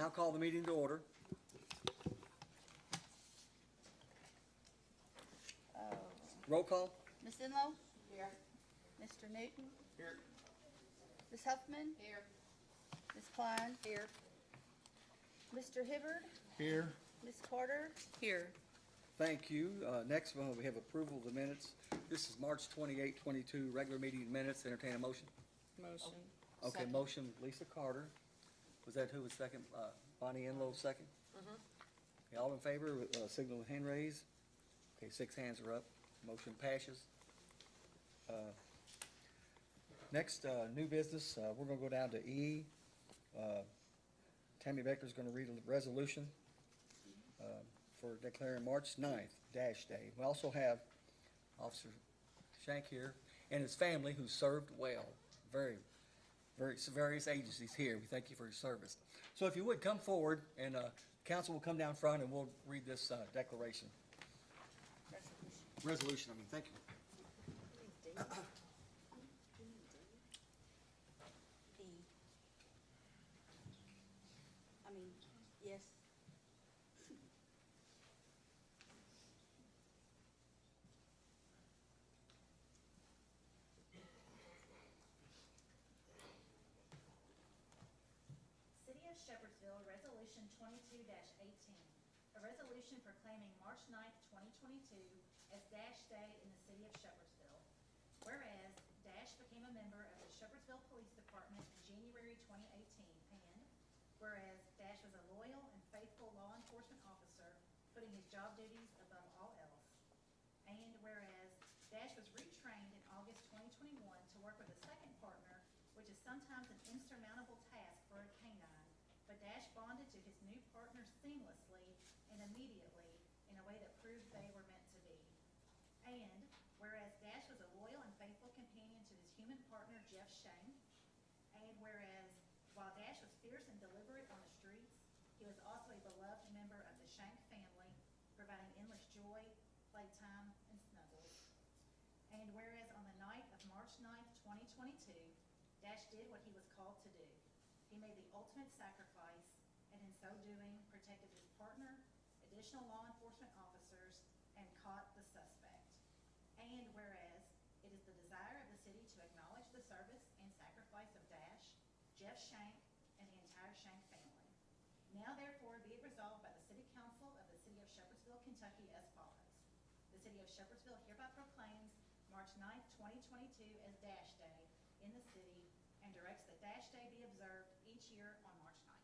now call the meeting to order. Roll call. Ms. Enlow? Here. Mr. Newton? Here. Ms. Huffman? Here. Ms. Klein? Here. Mr. Hibbard? Here. Ms. Carter? Here. Thank you. Next one, we have approval of the minutes. This is March 28, 22, regular meeting minutes. Entertain a motion. Motion. Okay, Second. motion, Lisa Carter. Was that who was second? Bonnie Enlow, second? Okay, all in favor, signal with hand raised. Okay, 6 hands are up. Motion passes. Next, new business, we're gonna go down to E. Tammy Becker's gonna read a resolution for declaring March 9th Dash Day. We also have Officer Shank here and his family who served well, various agencies here. We thank you for your service. So if you would, come forward, and council will come down front, and we'll read this declaration. Resolution, thank you. Yes. City of Shepherdsville Resolution 22-18, a resolution proclaiming March 9th, 2022 as Dash Day in the City of Shepherdsville. Whereas Dash became a member of the Shepherdsville Police Department in January 2018, and whereas Dash was a loyal and faithful law enforcement officer, putting his job duties above all else. And whereas Dash was retrained in August 2021 to work with a second partner, which is sometimes an insurmountable task for a canine, but Dash bonded to his new partner seamlessly and immediately in a way that proved they were meant to be. And whereas Dash was a loyal and faithful companion to his human partner, Jeff Shank, and whereas while Dash was fierce and deliberate on the streets, he was also a beloved member of the Shank family, providing endless joy, playtime, and snuggles. And whereas on the night of March 9th, 2022, Dash did what he was called to do. He made the ultimate sacrifice, and in so doing, protected his partner, additional law enforcement officers, and caught the suspect. And whereas it is the desire of the city to acknowledge the service and sacrifice of Dash, Jeff Shank, and the entire Shank family. Now therefore be it resolved by the City Council of the City of Shepherdsville, Kentucky as follows. The City of Shepherdsville hereby proclaims March 9th, 2022 as Dash Day in the city and directs that Dash Day be observed each year on March 9th.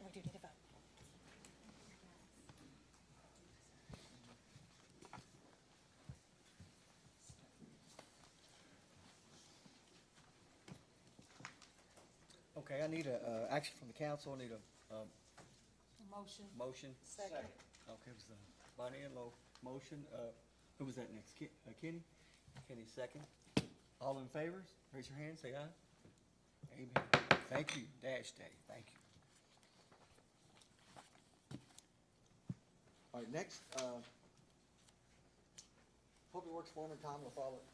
We do need a vote. Okay, I need a action from the council. I need a Motion. motion. Second. Okay, it was Bonnie Enlow, motion. Who was that next? Kenny? Kenny second. All in favor, raise your hand, say aye. Amen. Thank you, Dash Day, thank you. All right, next, Public Works Foreman Tom LaFollette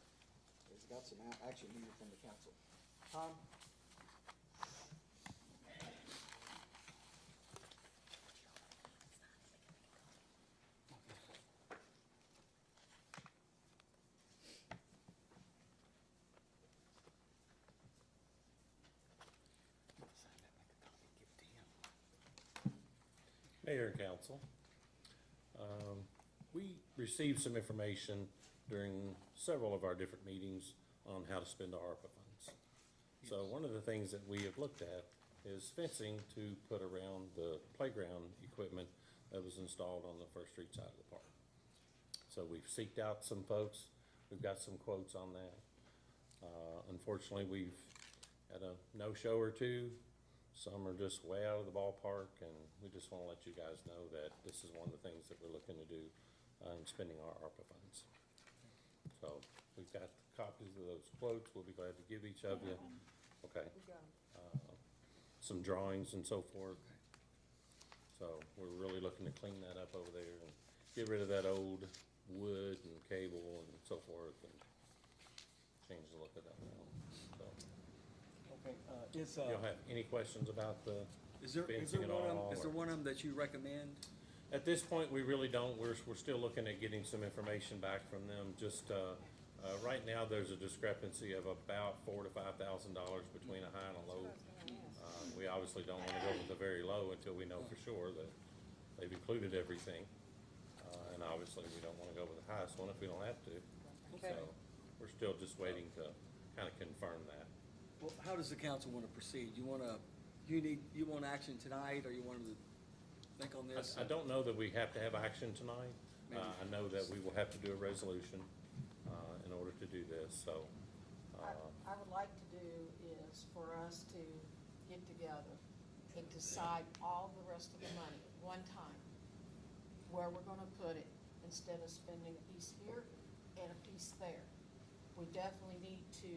has got some action needed from the council. Tom? Mayor and council, we received some information during several of our different meetings on how to spend our ARPA funds. So one of the things that we have looked at is fencing to put around the playground equipment that was installed on the First Street side of the park. So we've seeked out some folks, we've got some quotes on that. Unfortunately, we've at a no-show or two. Some are just way out of the ballpark, and we just wanna let you guys know that this is one of the things that we're looking to do, in spending our ARPA funds. So, we've got copies of those quotes, we'll be glad to give each of you, okay? Some drawings and so forth. So, we're really looking to clean that up over there and get rid of that old wood and cable and so forth, and change the look of that now, so. Okay, Y'all have any questions about the is there fencing at all? is there or- one of them that you recommend? At this point, we really don't. We're still looking at getting some information back from them. Just, right now, there's a discrepancy of about $4,000 to $5,000 between a high and a low. We obviously don't wanna go with the very low until we know for sure that they've included everything. And obviously, we don't wanna go with the highest one if we don't have to. Okay. So, we're still just waiting to kinda confirm that. Well, how does the council wanna proceed? You want action tonight, or you want them to think on this? I don't know that we have to have action tonight. Maybe. I know that we will have to do a resolution, in order to do this, so, I would like to do is for us to get together and decide all the rest of the money at one time, where we're gonna put it, instead of spending a piece here and a piece there. We definitely need to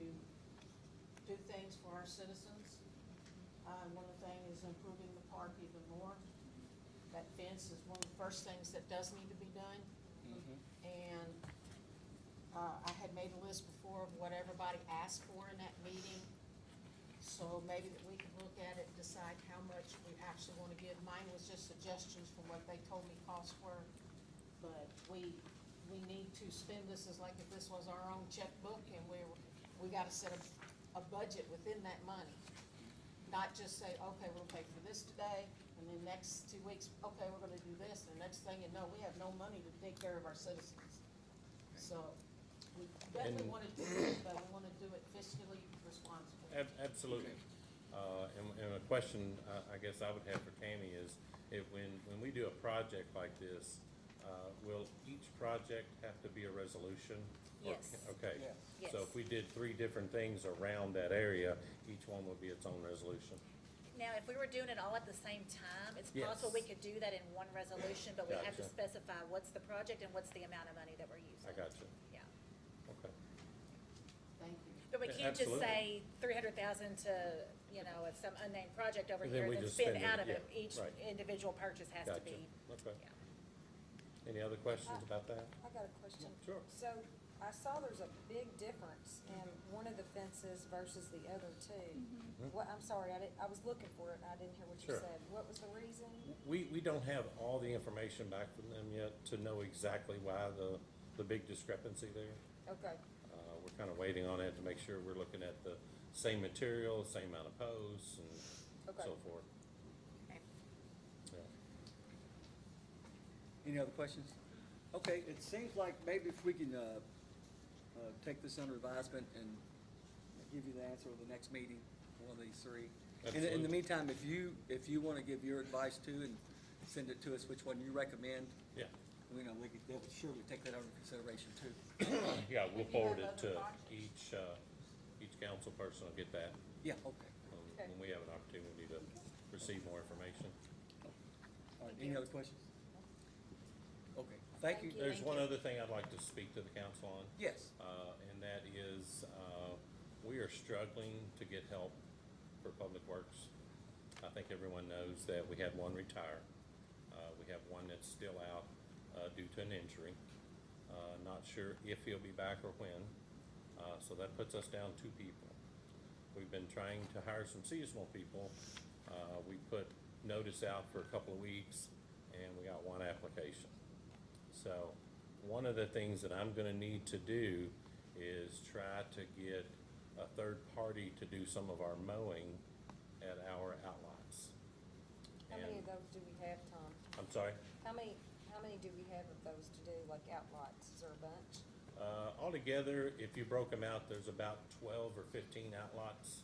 do things for our citizens. One of the things is improving the park even more. That fence is one of the first things that does need to be done. Mhm. And I had made a list before of what everybody asked for in that meeting. So maybe that we could look at it and decide how much we actually wanna give. Mine was just suggestions from what they told me costs were. But we need to spend this as like if this was our own checkbook, and we gotta set a budget within that money. Not just say, okay, we'll pay for this today, and then next 2 weeks, okay, we're gonna do this, and the next thing you know, we have no money to take care of our citizens. So, we definitely And- wanna do it, but we wanna do it fiscally responsible. Absolutely. And a question, I guess I would have for Tammy is, when we do a project like this, will each project have to be a resolution? Or Yes. Okay. Yes. So if we did 3 different things around that area, each one would be its own resolution. Now, if we were doing it all at the same time, it's Yes. possible we could do that in one resolution, but we have to Gotcha. specify what's the project and what's the amount of money that we're using. I got you. Yeah. Okay. Thank you. But we Yeah, can't just absolutely. say 300,000 to, of some unnamed project over And then here we and then just spend spend it, out of it. yeah, Each right. individual purchase has to Gotcha. be, Okay. yeah. Any other questions about that? I got a question. Sure. So I saw there's a big difference in one of the fences versus the other two. What, I'm sorry, I was looking for it and I didn't hear what you Sure. said. What was the reason? We don't have all the information back from them yet to know exactly why the big discrepancy there. Okay, We're kind of waiting on it to make sure we're looking at the same material, same amount of posts and Okay. so forth. Okay. Yeah. Any other questions? Okay, it seems like maybe if we can, take this under advisement and give you the answer at the next meeting, one of these 3. In the Absolutely. meantime, if you wanna give your advice too and send it to us, which one you recommend, Yeah, we know they would surely take that under consideration too. yeah, we'll If you forward have it to other projects. each council person will get that Yeah, okay. when we have an opportunity to receive more information. All right, any other questions? Okay, thank you. There's one other thing I'd like to speak to the council on. Yes, And that is, we are struggling to get help for Public Works. I think everyone knows that we had one retire. We have one that's still out, due to an injury. Not sure if he'll be back or when, so that puts us down 2 people. We've been trying to hire some seasonal people. We put notice out for a couple of weeks, and we got 1 application. So, one of the things that I'm gonna need to do is try to get a third party to do some of our mowing at our outlots. how many And- of those do we have, Tom? I'm sorry? How many do we have of those to do, like outlots? Is there a bunch? Altogether, if you broke them out, there's about 12 or 15 outlots.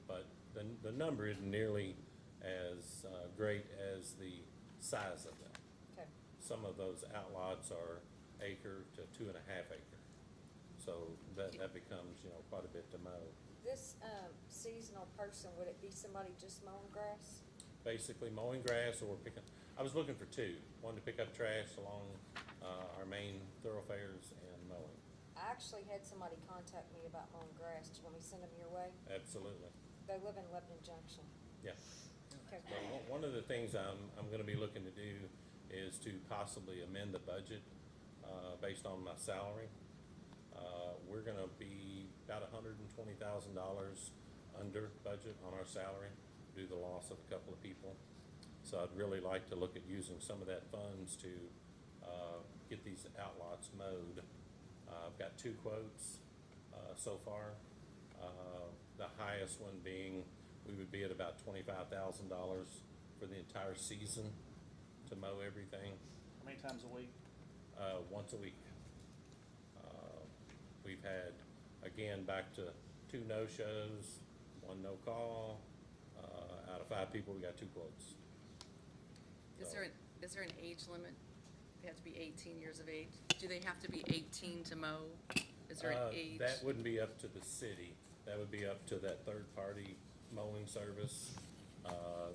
But the number isn't nearly as great as the size of them. Okay, Some of those outlots are acre to 2.5 acre. So that becomes, quite a bit to mow. This, seasonal person, would it be somebody just mowing grass? Basically mowing grass or picking, I was looking for two. One to pick up trash along, our main thoroughfares and mowing. I actually had somebody contact me about mowing grass. Do you want me to send them your way? Absolutely, They live in Lebanon Junction. yeah. Okay. Well, one of the things I'm gonna be looking to do is to possibly amend the budget, based on my salary. We're gonna be about $120,000 under budget on our salary due to the loss of a couple of people. So I'd really like to look at using some of that funds to, get these outlots mowed. I've got two quotes, so far. The highest one being, we would be at about $25,000 for the entire season to mow everything, How many times a week? once a week. We've had, again, back to 2 no-shows, 1 no-call. Out of 5 people, we got 2 quotes. Is there an age limit? They have to be 18 years of age? Do they have to be 18 to mow? Is there an age? That wouldn't be up to the city. That would be up to that third-party mowing service.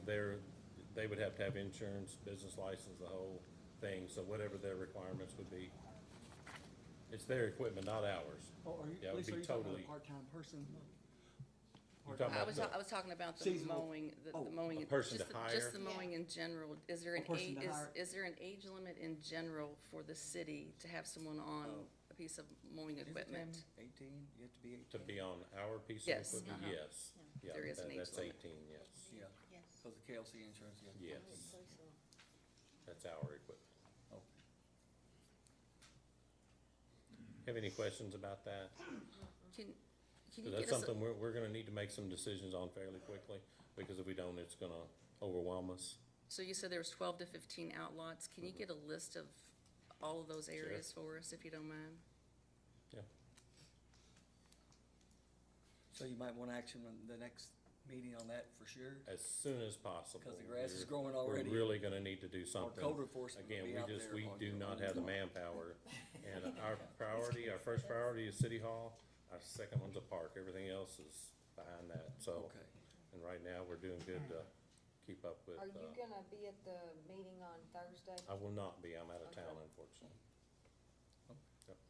They would have to have insurance, business license, the whole thing, so whatever their requirements would be. It's their equipment, not ours. Oh, are you, Yeah, it would Lisa, be are you talking about totally- a part-time person? You're talking I about was, the- I was talking about the Seasonal- mowing, the oh, mowing. a person just to the- hire? Just the mowing in general. Is there A an person age, to hire? is there an age limit in general for the city to have someone on Oh. a piece of mowing Is it equipment? 18, you have to be 18? To be on our piece of Yes, equipment, uh-huh. yes. Yeah, There is an age that's limit. 18, yes. Yeah, Yes. because the KLC insurance, yeah. Yes, that's our equipment. Okay. Have any questions about that? Can you Because get that's us, something we're gonna need to make some decisions on fairly quickly, because if we don't, it's gonna overwhelm us. so you said there was 12 to 15 outlots. Can you get a list of all of those areas for us, if you don't mind? Yeah. So you might want action on the next meeting on that for sure? As soon as possible. 'Cause the grass is We're- growing already. We're really gonna need to do Or something. code enforcement will Again, be out there we on do your not own. have the manpower. And our priority, our first priority is City Hall, our second one's a park, everything else is behind that, so. Okay. And right now, we're doing good to keep up with, Are you gonna be at the meeting on Thursday? I will not be, I'm out of Okay. town unfortunately.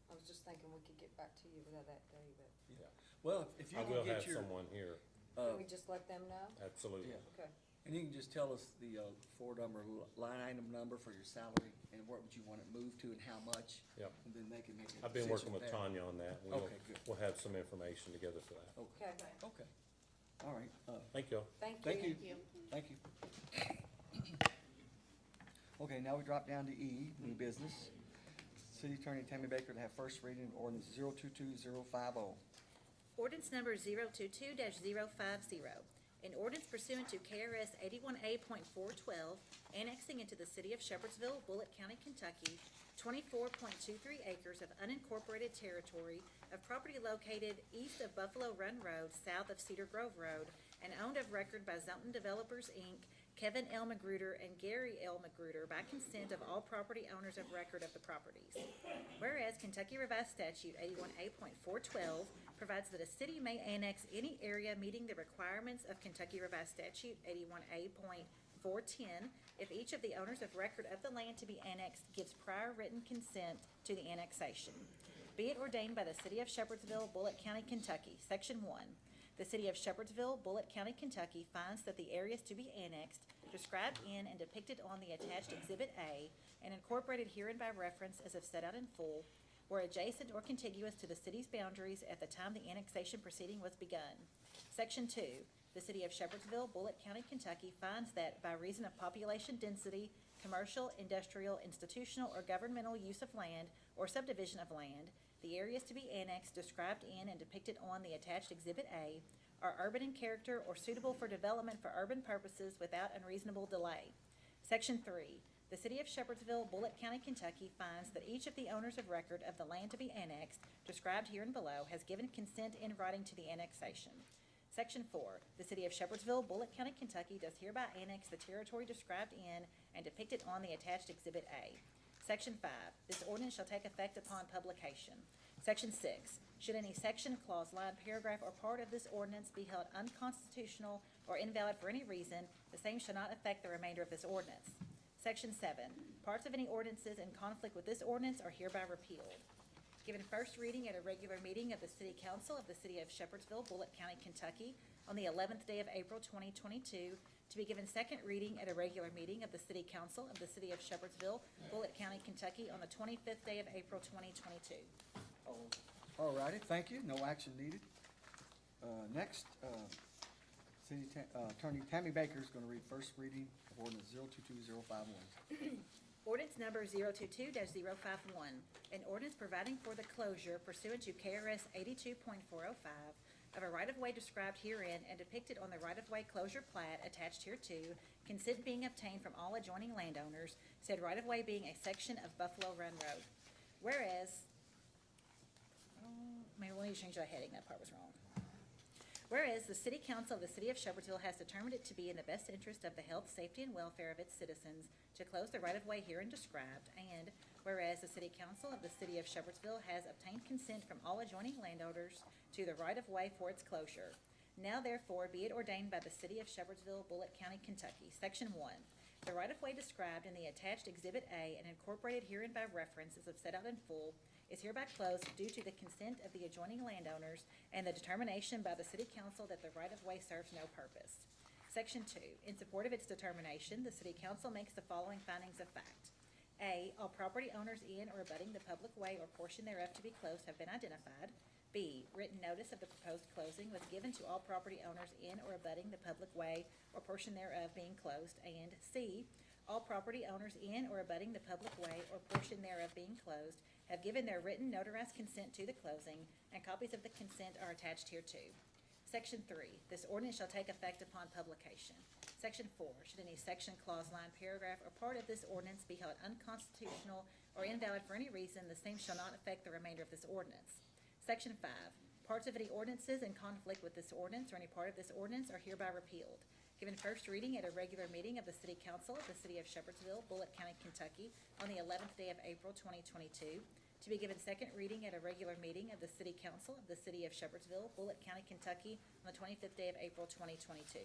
I was just thinking we could get back to you that day, but Yeah. Well, if you I can will get have your, someone here, can we just let them know? absolutely. Yeah. Okay. and you can just tell us the, four-number line item number for your salary and what would you want it moved to and how much. Yep. And then they can make a decision I've been working with there. Tanya on that. Okay, good. We'll have some information together for that. Okay, Okay, okay. All right, Thank you. thank you. thank you. Thank you. Okay, now we drop down to E, new business. City Attorney Tammy Baker to have first reading of ordinance 022050. Ordinance number 022-050. An ordinance pursuant to KRS 81A.412, annexing into the city of Shepherdsville, Bullitt County, Kentucky, 24.23 acres of unincorporated territory of property located east of Buffalo Run Road, south of Cedar Grove Road, and owned of record by Zelton Developers, Inc., Kevin L. Magruder and Gary L. Magruder by consent of all property owners of record of the properties. Whereas Kentucky Revised Statute 81A.412 provides that a city may annex any area meeting the requirements of Kentucky Revised Statute 81A.410 if each of the owners of record of the land to be annexed gives prior written consent to the annexation. Be it ordained by the City of Shepherdsville, Bullitt County, Kentucky, Section 1. The City of Shepherdsville, Bullitt County, Kentucky finds that the areas to be annexed, described in and depicted on the attached Exhibit A, and incorporated herein by reference as if set out in full, were adjacent or contiguous to the city's boundaries at the time the annexation proceeding was begun. Section 2. The City of Shepherdsville, Bullitt County, Kentucky finds that by reason of population density, commercial, industrial, institutional, or governmental use of land or subdivision of land, the areas to be annexed described in and depicted on the attached Exhibit A are urban in character or suitable for development for urban purposes without unreasonable delay. Section 3. The City of Shepherdsville, Bullitt County, Kentucky finds that each of the owners of record of the land to be annexed, described here and below, has given consent in writing to the annexation. Section 4. The City of Shepherdsville, Bullitt County, Kentucky does hereby annex the territory described in and depicted on the attached Exhibit A. Section 5. This ordinance shall take effect upon publication. Section 6, should any section, clause, line, paragraph, or part of this ordinance be held unconstitutional or invalid for any reason, the same shall not affect the remainder of this ordinance. Section 7, parts of any ordinances in conflict with this ordinance are hereby repealed. Given first reading at a regular meeting of the City Council of the City of Shepherdsville, Bullitt County, Kentucky, on the 11th day of April 2022, to be given second reading at a regular meeting of the City Council of the City of Shepherdsville, Bullitt County, Kentucky, on the 25th day of April 2022. All righty, thank you, no action needed. Next, Attorney Tammy Baker is gonna read first reading of ordinance 022051. Ordinance number 022-051, an ordinance providing for the closure pursuant to KRS 82.405 of a right-of-way described herein and depicted on the right-of-way closure plat attached hereto, consent being obtained from all adjoining landowners, said right-of-way being a section of Buffalo Run Road. Whereas, maybe we need to change that heading, that part was wrong. Whereas the City Council of the City of Shepherdsville has determined it to be in the best interest of the health, safety, and welfare of its citizens to close the right-of-way herein described, and whereas the City Council of the City of Shepherdsville has obtained consent from all adjoining landowners to the right-of-way for its closure. Now therefore be it ordained by the City of Shepherdsville, Bullitt County, Kentucky, Section 1. The right-of-way described in the attached Exhibit A and incorporated herein by reference as set out in full is hereby closed due to the consent of the adjoining landowners and the determination by the City Council that the right-of-way serves no purpose. Section 2, in support of its determination, the City Council makes the following findings of fact. A, all property owners in or abutting the public way or portion thereof to be closed have been identified. B, written notice of the proposed closing was given to all property owners in or abutting the public way or portion thereof being closed. And C, all property owners in or abutting the public way or portion thereof being closed have given their written notarized consent to the closing, and copies of the consent are attached hereto. Section 3, this ordinance shall take effect upon publication. Section 4, should any section, clause, line, paragraph, or part of this ordinance be held unconstitutional or invalid for any reason, the same shall not affect the remainder of this ordinance. Section 5, parts of any ordinances in conflict with this ordinance or any part of this ordinance are hereby repealed. Given first reading at a regular meeting of the City Council of the City of Shepherdsville, Bullitt County, Kentucky, on the 11th day of April 2022, to be given second reading at a regular meeting of the City Council of the City of Shepherdsville, Bullitt County, Kentucky, on the 25th day of April 2022.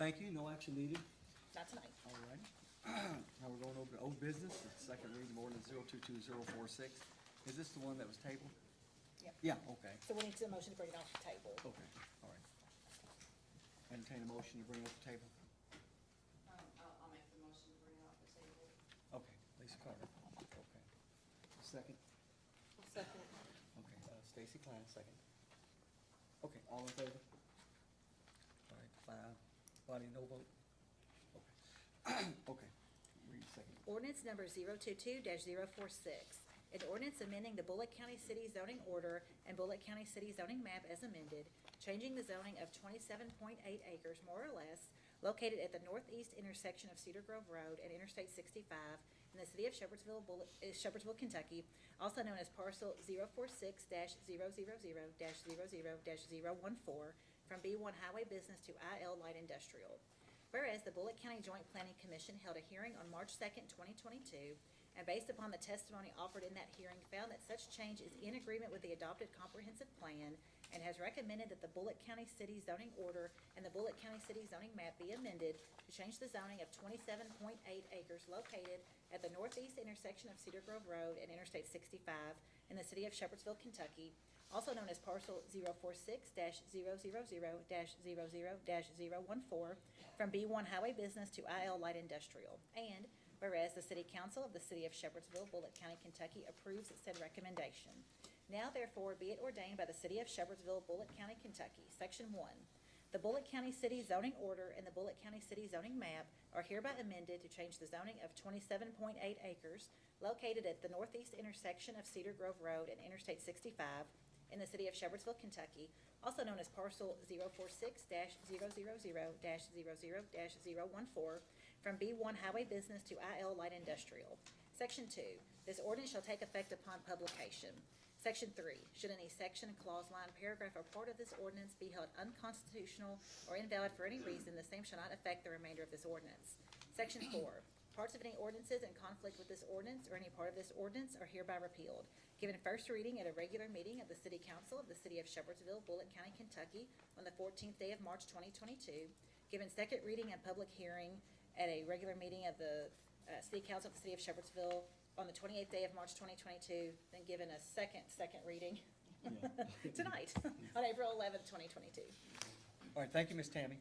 Thank you, no action needed. Not tonight. All right. Now we're going over to old business, the second reading of ordinance 022046. Is this the one that was tabled? Yep. Yeah, okay, So we need a motion to bring it off the table. okay, all right. Entertain a motion to bring it off the table? I'll make the motion to bring it off the table. Okay, Lisa Carter, okay. Second? Second. Okay, Stacy Klein, second. Okay, all in favor? All right, 5, Bonnie, no vote? Okay. Okay, read second. Ordinance number 022-046, an ordinance amending the Bullitt County City zoning order and Bullitt County City zoning map as amended, changing the zoning of 27.8 acres, more or less, located at the northeast intersection of Cedar Grove Road and Interstate 65 in the city of Shepherdsville, Shepherdsville, Kentucky, also known as parcel 046-000-00-014, from B1 Highway Business to IL Light Industrial. Whereas the Bullitt County Joint Planning Commission held a hearing on March 2nd, 2022, and based upon the testimony offered in that hearing, found that such change is in agreement with the adopted comprehensive plan and has recommended that the Bullitt County City zoning order and the Bullitt County City zoning map be amended to change the zoning of 27.8 acres located at the northeast intersection of Cedar Grove Road and Interstate 65 in the city of Shepherdsville, Kentucky, also known as parcel 046-000-00-014, from B1 Highway Business to IL Light Industrial. And whereas the City Council of the City of Shepherdsville, Bullitt County, Kentucky approves said recommendation. Now therefore be it ordained by the City of Shepherdsville, Bullitt County, Kentucky, Section 1. The Bullitt County City zoning order and the Bullitt County City zoning map are hereby amended to change the zoning of 27.8 acres located at the northeast intersection of Cedar Grove Road and Interstate 65 in the city of Shepherdsville, Kentucky, also known as parcel 046-000-00-014, from B1 Highway Business to IL Light Industrial. Section 2, this ordinance shall take effect upon publication. Section 3, should any section, clause, line, paragraph, or part of this ordinance be held unconstitutional or invalid for any reason, the same shall not affect the remainder of this ordinance. Section 4, Parts of any ordinances in conflict with this ordinance or any part of this ordinance are hereby repealed. Given first reading at a regular meeting of the City Council of the City of Shepherdsville, Bullitt County, Kentucky, on the 14th day of March 2022. Given second reading and public hearing at a regular meeting of the City Council of the City of Shepherdsville on the 28th day of March 2022. Then given a second reading tonight, on April 11th, 2022. All right, thank you, Ms. Tammy.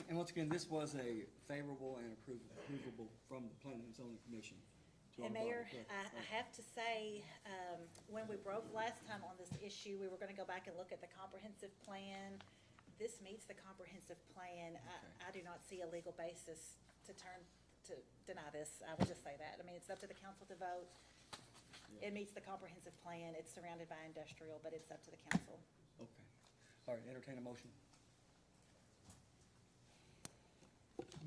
And once again, this was a favorable and approvable from the Planning and Zoning Commission. to our And body, Mayor, correct? I have to say, when we broke last time on this issue, we were gonna go back and look at the comprehensive plan. This meets the comprehensive plan. I do not see a legal basis to deny this. I will just say that. I mean, it's up to the council to vote. It meets the comprehensive plan. It's surrounded by industrial, but it's up to the council. Okay. All right, entertain a motion.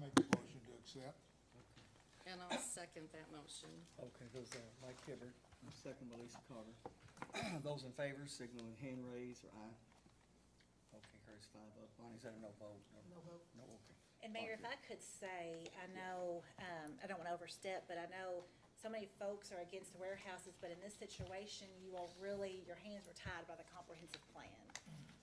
Make a motion to accept. And I'll second that motion. Okay, those are Mike Hibbert, and second by Lisa Carter. Those in favor, signal with hand raised or aye. Okay, carries 5-0. Bonnie, is that a no vote? No vote. No, okay. And Mayor, if I could say, I know, I don't wanna overstep, but I know so many folks are against warehouses, but in this situation, you all really, your hands were tied by the comprehensive plan.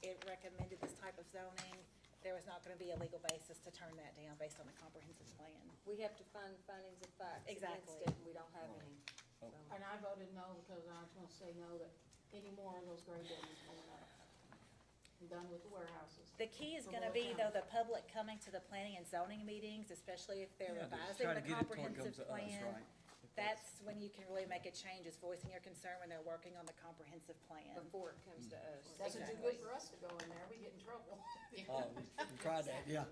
It recommended this type of zoning. There was not gonna be a legal basis to turn that down based on the comprehensive plan. We have to find findings of facts against Exactly. it, and we don't have any. Okay. So- And I voted no because I was gonna say no that any more of those gray buildings going up. I'm done with the warehouses. The key is For gonna Bullitt be, though, County. the public coming to the planning and zoning meetings, especially if they're Yeah, to revising try the to get it before it comes comprehensive to us, plan. right. That's when you can really make a change, is voicing your concern when they're working on the comprehensive plan. Before it comes to us. Doesn't do Exactly. good for us to go in there, we get in trouble. We tried that, yeah.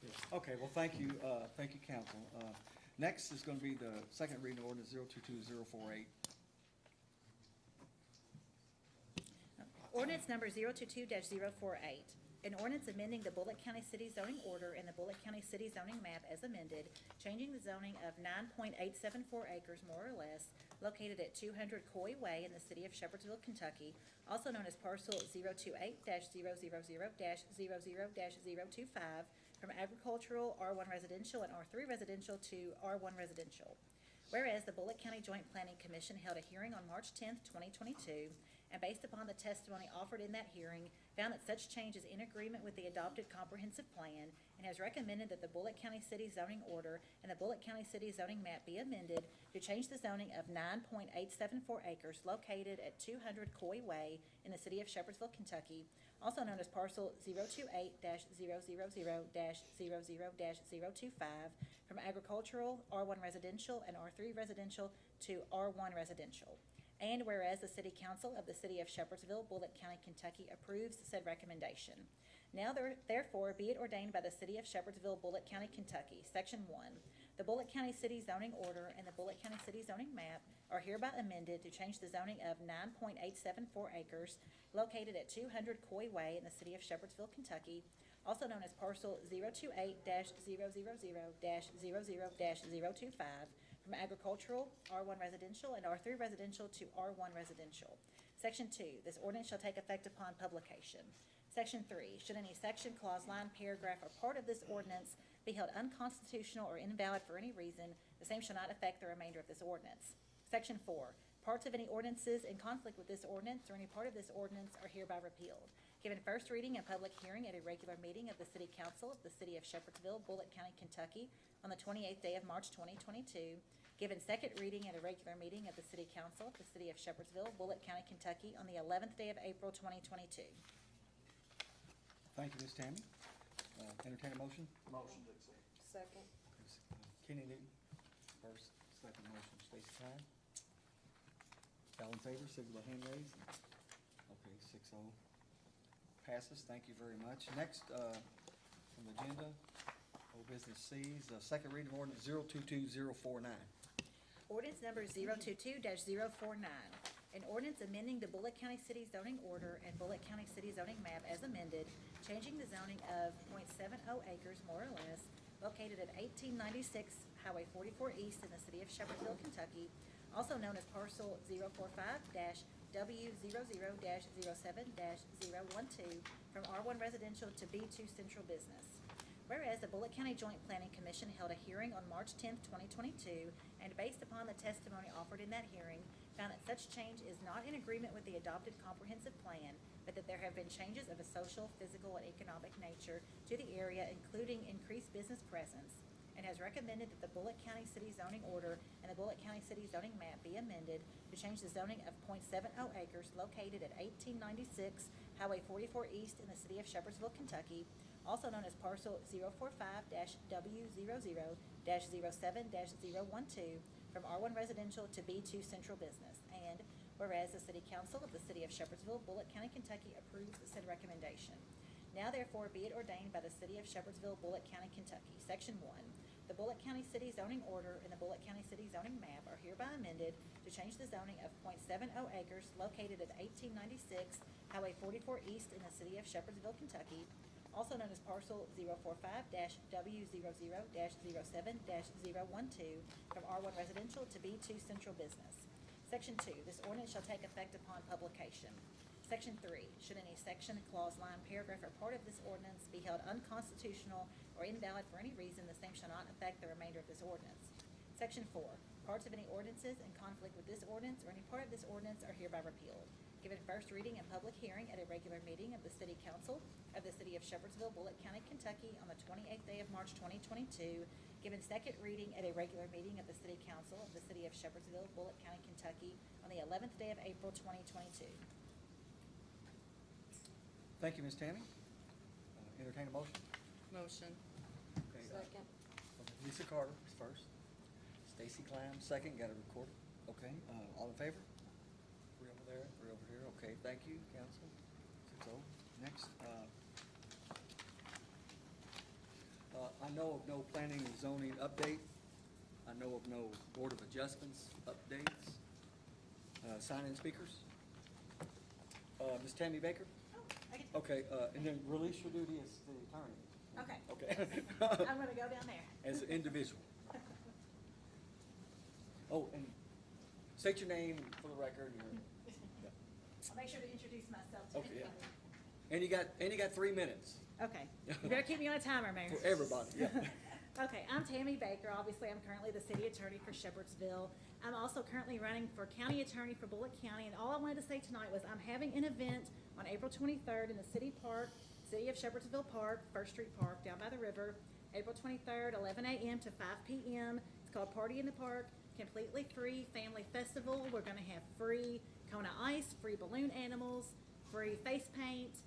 Yes. Okay, well, thank you, council. Next is gonna be the second reading ordinance 022-048. Ordinance number 022-048. An ordinance amending the Bullitt County City zoning order and the Bullitt County City zoning map as amended, changing the zoning of 9.874 acres more or less, located at 200 Coy Way in the city of Shepherdsville, Kentucky, also known as parcel 028-000-00-025, from agricultural R1 residential and R3 residential to R1 residential. Whereas the Bullitt County Joint Planning Commission held a hearing on March 10th, 2022, and based upon the testimony offered in that hearing, found that such change is in agreement with the adopted comprehensive plan, and has recommended that the Bullitt County City zoning order and the Bullitt County City zoning map be amended to change the zoning of 9.874 acres located at 200 Coy Way in the city of Shepherdsville, Kentucky, also known as parcel 028-000-00-025, from agricultural R1 residential and R3 residential to R1 residential. And whereas the City Council of the City of Shepherdsville, Bullitt County, Kentucky approves said recommendation. Now therefore be it ordained by the City of Shepherdsville, Bullitt County, Kentucky, Section 1, the Bullitt County City zoning order and the Bullitt County City zoning map are hereby amended to change the zoning of 9.874 acres located at 200 Coy Way in the city of Shepherdsville, Kentucky, also known as parcel 028-000-00-025, from agricultural, R1 residential, and R3 residential to R1 residential. Section 2, this ordinance shall take effect upon publication. Section 3, should any section, clause, line, paragraph, or part of this ordinance be held unconstitutional or invalid for any reason, the same shall not affect the remainder of this ordinance. Section 4, parts of any ordinances in conflict with this ordinance or any part of this ordinance are hereby repealed. Given first reading and public hearing at a regular meeting of the City Council of the City of Shepherdsville, Bullitt County, Kentucky, on the 28th day of March 2022. Given second reading at a regular meeting of the City Council of the City of Shepherdsville, Bullitt County, Kentucky, on the 11th day of April 2022. Thank you, Ms. Tammy. Entertain a motion? Motion to accept. Second. Kenny Newton, first, second motion, Stacy Klein. All in favor, signal by hand raised. Okay, 6-0. Passes, thank you very much. Next, on the agenda, old business C's, second reading of ordinance 022-049. Ordinance number 022-049. An ordinance amending the Bullitt County City zoning order and Bullitt County City zoning map as amended, changing the zoning of .70 acres more or less, located at 1896 Highway 44 East in the city of Shepherdsville, Kentucky, also known as parcel 045-W00-07-012, from R1 residential to B2 central business. Whereas the Bullitt County Joint Planning Commission held a hearing on March 10th, 2022, and based upon the testimony offered in that hearing, found that such change is not in agreement with the adopted comprehensive plan, but that there have been changes of a social, physical, and economic nature to the area, including increased business presence, and has recommended that the Bullitt County City zoning order and the Bullitt County City zoning map be amended to change the zoning of .70 acres located at 1896 Highway 44 East in the city of Shepherdsville, Kentucky, also known as parcel 045-W00-07-012, from R1 residential to B2 central business. And whereas the City Council of the City of Shepherdsville, Bullitt County, Kentucky approves said recommendation. Now therefore be it ordained by the City of Shepherdsville, Bullitt County, Kentucky. Section 1. The Bullitt County City zoning order and the Bullitt County City zoning map are hereby amended to change the zoning of .70 acres located at 1896 Highway 44 East in the city of Shepherdsville, Kentucky, also known as parcel 045-W00-07-012, from R1 residential to B2 central business. Section 2. This ordinance shall take effect upon publication. Section 3. Should any section, clause, line, paragraph, or part of this ordinance be held unconstitutional or invalid for any reason, the same shall not affect the remainder of this ordinance. Section 4. Parts of any ordinances in conflict with this ordinance or any part of this ordinance are hereby repealed. Given first reading and public hearing at a regular meeting of the City Council of the City of Shepherdsville, Bullitt County, Kentucky on the 28th day of March 2022. Given second reading at a regular meeting of the City Council of the City of Shepherdsville, Bullitt County, Kentucky on the 11th day of April 2022. Thank you, Ms. Tammy. Entertain a motion. Motion. Okay, Second. Lisa Carter is first. Stacy Clam, second. Got it recorded. Okay, all in favor? Three over there, three over here. Okay, thank you, council. 6-0. Next, I know of no planning and zoning update. I know of no Board of Adjustments updates. Sign-in speakers. Ms. Tammy Baker? Oh, I get Okay, and then release your duty as the attorney. Okay. Okay. I'm gonna go down there. As an individual. Oh, and state your name for the record. Yeah. I'll make sure to introduce myself to Okay, yeah. everybody. And you got 3 minutes Okay, you better keep me on a timer, Mayor. for everybody, yeah. Okay, I'm Tammy Baker. Obviously, I'm currently the city attorney for Shepherdsville. I'm also currently running for county attorney for Bullitt County, and all I wanted to say tonight was I'm having an event on April 23rd in the city park, City of Shepherdsville Park, First Street Park, down by the river. April 23rd, 11 a.m. to 5 p.m. It's called Party in the Park, completely free family festival. We're gonna have free Kona Ice, free balloon animals, free face paint.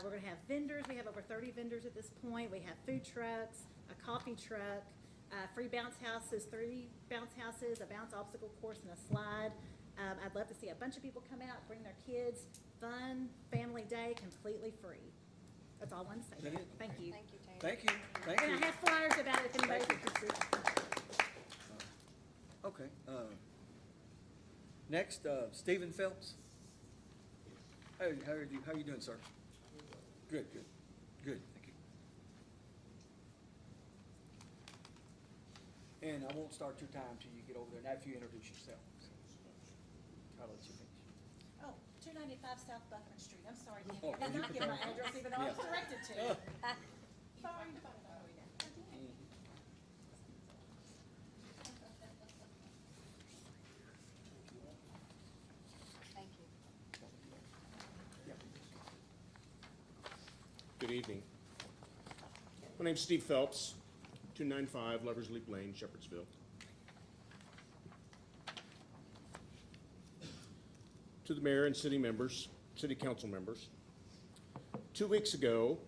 We're gonna have vendors. We have over 30 vendors at this point. We have food trucks, a coffee truck, free bounce houses, 3 bounce houses, a bounce obstacle course, and a slide. I'd love to see a bunch of people come out, bring their kids. Fun, family day, completely free. That's all I wanted to say. Is that it? Thank you. Thank you, Tammy. Thank you, thank And you. I have flyers about it if anybody's Thank you. interested. Okay, next, Stephen Phelps. How are you doing, sir? Good, thank you. And I won't start your time till you get over there, now if you introduce yourself. I'll let you finish. Oh, 295 South Buckman Street. I'm sorry, Oh, Tammy. I did you not can give my tell. address even though I was Yeah. directed to. Sorry. Thank you. Good evening. My name's Steve Phelps, 295 Lovers Leap Lane, Shepherdsville. To the mayor and city members, city council members, 2 weeks ago,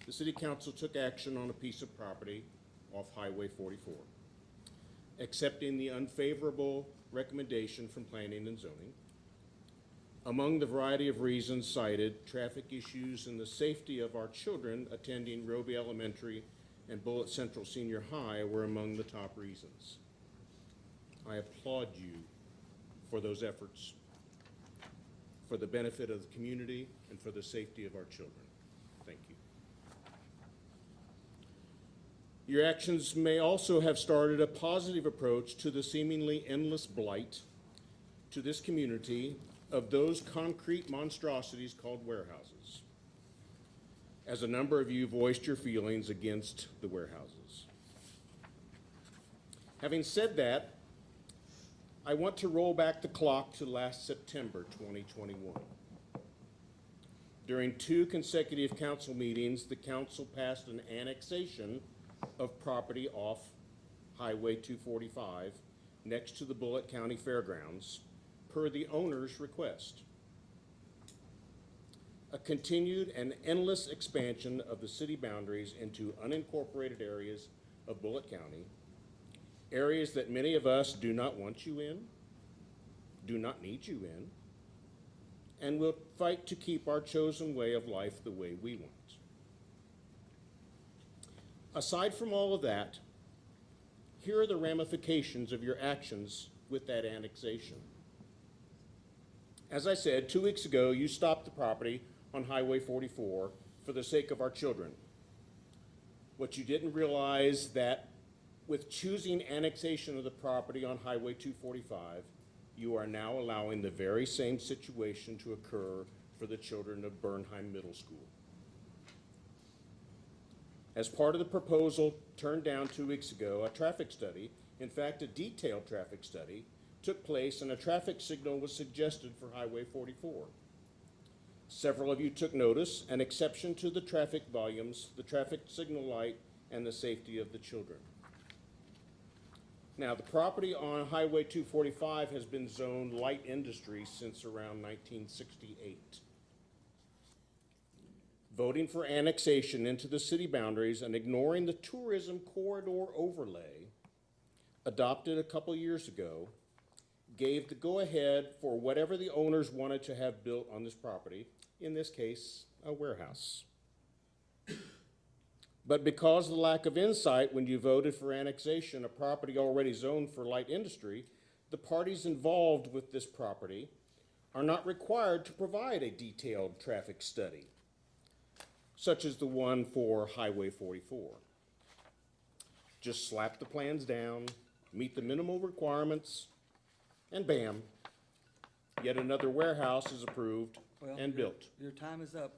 the city council took action on a piece of property off Highway 44, accepting the unfavorable recommendation from planning and zoning. Among the variety of reasons cited, traffic issues and the safety of our children attending Roby Elementary and Bullitt Central Senior High were among the top reasons. I applaud you for those efforts, for the benefit of the community and for the safety of our children. Thank you. Your actions may also have started a positive approach to the seemingly endless blight to this community of those concrete monstrosities called warehouses. as a number of you voiced your feelings against the warehouses. Having said that, I want to roll back the clock to last September 2021. During 2 consecutive council meetings, the council passed an annexation of property off Highway 245 next to the Bullitt County Fairgrounds per the owner's request. A continued and endless expansion of the city boundaries into unincorporated areas of Bullitt County, areas that many of us do not want you in, do not need you in, and will fight to keep our chosen way of life the way we want. Aside from all of that, here are the ramifications of your actions with that annexation. As I said, 2 weeks ago, you stopped the property on Highway 44 for the sake of our children. What you didn't realize that with choosing annexation of the property on Highway 245, you are now allowing the very same situation to occur for the children of Bernheim Middle School. As part of the proposal turned down 2 weeks ago, a traffic study, in fact, a detailed traffic study, took place and a traffic signal was suggested for Highway 44. Several of you took notice, an exception to the traffic volumes, the traffic signal light, and the safety of the children. Now, the property on Highway 245 has been zoned light industry since around 1968. Voting for annexation into the city boundaries and ignoring the tourism corridor overlay adopted a couple years ago gave the go-ahead for whatever the owners wanted to have built on this property, in this case, a warehouse. But because of the lack of insight when you voted for annexation, a property already zoned for light industry, the parties involved with this property are not required to provide a detailed traffic study, such as the one for Highway 44. Just slap the plans down, meet the minimal requirements, and bam, yet another warehouse is approved Well, and built. Your time is up.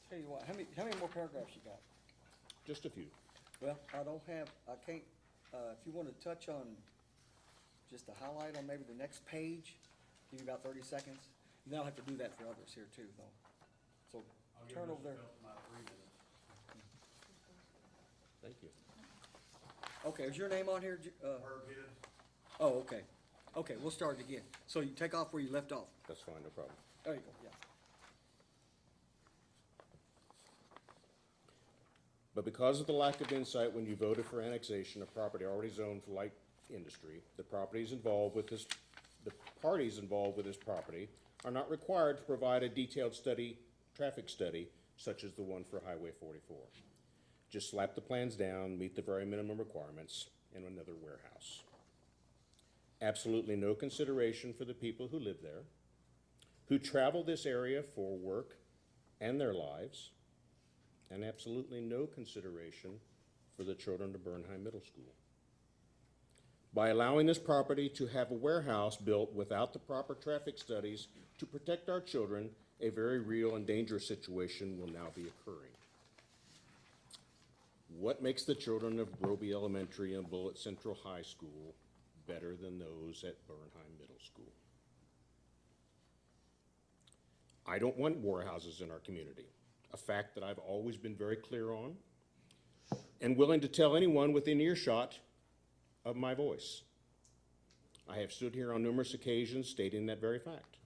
Tell you what, how many more paragraphs you got? Just a few. Well, I can't, if you want to touch on just a highlight on maybe the next page, give you about 30 seconds. Then I'll have to do that for others here too, though. So turn over there. Thank you. Okay, is your name on here? Oh, okay. Okay, we'll start it again. So you take off where you left off. That's fine, no problem. There you go, yeah. But because of the lack of insight when you voted for annexation of property already zoned for light industry, the parties involved with this property are not required to provide a detailed traffic study, such as the one for Highway 44. Just slap the plans down, meet the very minimum requirements, and another warehouse. Absolutely no consideration for the people who live there, who travel this area for work and their lives, and absolutely no consideration for the children of Bernheim Middle School. By allowing this property to have a warehouse built without the proper traffic studies to protect our children, a very real and dangerous situation will now be occurring. What makes the children of Groby Elementary and Bullitt Central High School better than those at Bernheim Middle School? I don't want warehouses in our community, a fact that I've always been very clear on and willing to tell anyone within earshot of my voice. I have stood here on numerous occasions stating that very fact.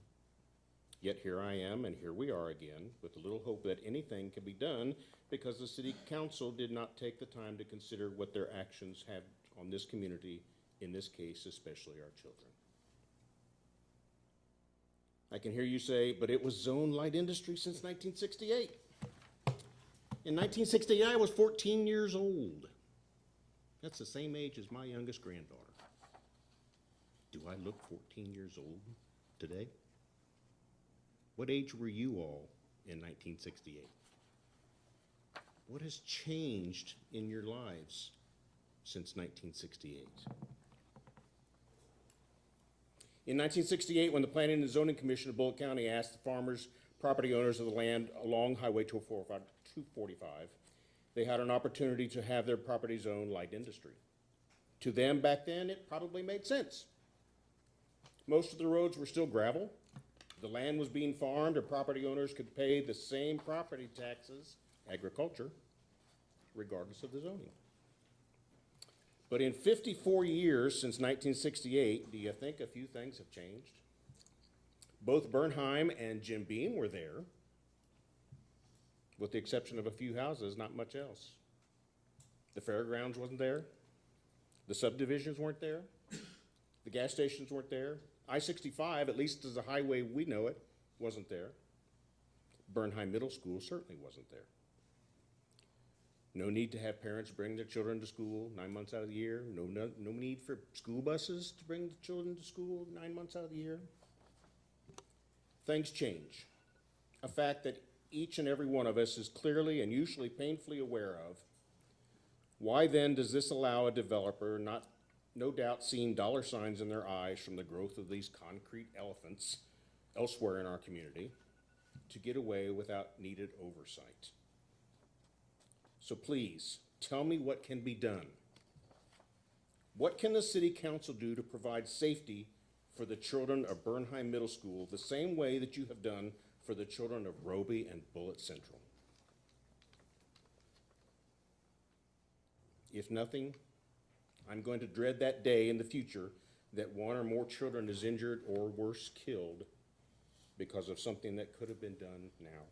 Yet here I am, and here we are again, with a little hope that anything can be done because the city council did not take the time to consider what their actions have on this community, in this case, especially our children. I can hear you say, but it was zoned light industry since 1968. In 1968, I was 14 years old. That's the same age as my youngest granddaughter. Do I look 14 years old today? What age were you all in 1968? What has changed in your lives since 1968? In 1968, when the Planning and Zoning Commission of Bullitt County asked the farmers, property owners of the land along Highway 245 245, they had an opportunity to have their property zoned light industry. To them back then, it probably made sense. Most of the roads were still gravel. The land was being farmed, or property owners could pay the same property taxes, agriculture, regardless of the zoning. But in 54 years since 1968, do you think a few things have changed? Both Bernheim and Jim Beam were there, with the exception of a few houses, not much else. The fairgrounds wasn't there. The subdivisions weren't there. The gas stations weren't there. I-65, at least as a highway we know it, wasn't there. Bernheim Middle School certainly wasn't there. No need to have parents bring their children to school 9 months out of the year. No need for school buses to bring the children to school 9 months out of the year. Things change. A fact that each and every one of us is clearly and usually painfully aware of. Why then does this allow a developer, no doubt seeing dollar signs in their eyes from the growth of these concrete elephants elsewhere in our community, to get away without needed oversight? So please, tell me what can be done. What can the city council do to provide safety for the children of Bernheim Middle School the same way that you have done for the children of Roby and Bullitt Central? If nothing, I'm going to dread that day in the future that one or more children is injured or worse, killed because of something that could have been done now.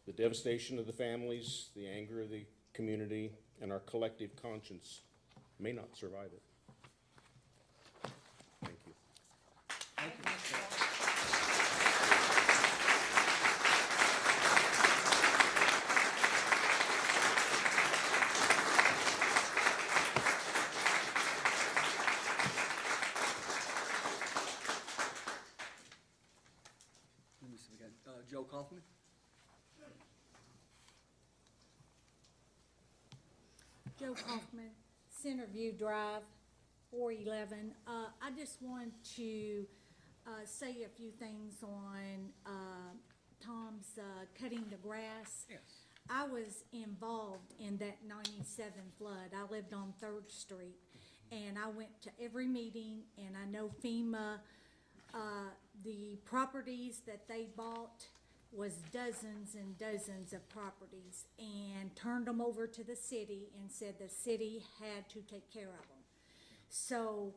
The devastation of the families, the anger of the community, and our collective conscience may not survive it. Thank you. Thank you, Mr. Phelps. Let me see, we got Joe Kaufman. Joe Kaufman, Centerview Drive, 411. I just want to say a few things on Tom's cutting the grass. Yes. I was involved in that 97 flood. I lived on 3rd Street, and I went to every meeting, and I know FEMA, the properties that they bought was dozens and dozens of properties, and turned them over to the city and said the city had to take care of them. So